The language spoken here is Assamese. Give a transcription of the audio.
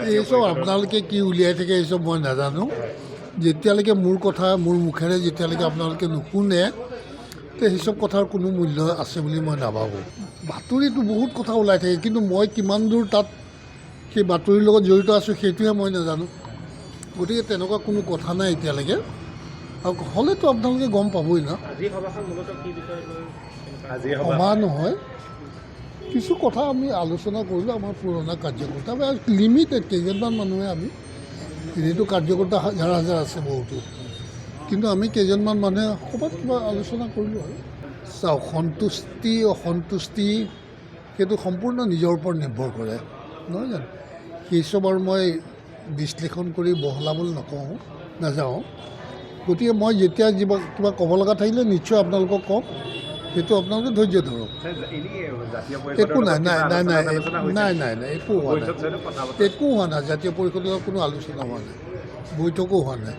এইসব আপোনালোকে কি উলিয়াই থাকে এইসব মই নাজানো যেতিয়ালৈকে মোৰ কথা মোৰ মুখেৰে যেতিয়ালৈকে আপোনালোকে নুশুনে তো সেইসব কথাৰ কোনো মূল্য আছে বুলি মই নাভাবোঁ বাতৰিটো বহুত কথা ওলাই থাকে কিন্তু মই কিমান দূৰ তাত সেই বাতৰিৰ লগত জড়িত আছোঁ সেইটোহে মই নাজানো গতিকে তেনেকুৱা কোনো কথা নাই এতিয়ালৈকে আৰু হ'লেতো আপোনালোকে গম পাবই না সভা নহয় কিছু কথা আমি আলোচনা কৰিলোঁ আমাৰ পুৰণা কাৰ্যকৰ্তা বা লিমিটেড কেইজনমান মানুহে আমি এনেইতো কাৰ্যকৰ্তা হাজাৰ হাজাৰ আছে বহুতো কিন্তু আমি কেইজনমান মানুহে ক'ৰবাত কিবা আলোচনা কৰিলোঁ আৰু চাওক সন্তুষ্টি অসন্তুষ্টি সেইটো সম্পূৰ্ণ নিজৰ ওপৰত নিৰ্ভৰ কৰে নহয় জানো সেইচব আৰু মই বিশ্লেষণ কৰি বহলাবলৈ নাযাওঁ গতিকে মই যেতিয়া কিবা ক'ব লগা থাকিলে নিশ্চয় আপোনালোকক ক'ম সেইটো আপোনালোকে ধৈৰ্য ধৰক একো নাই একো হোৱা নাই জাতীয় পৰিষদৰ কোনো আলোচনা হোৱা নাই বৈঠকো হোৱা নাই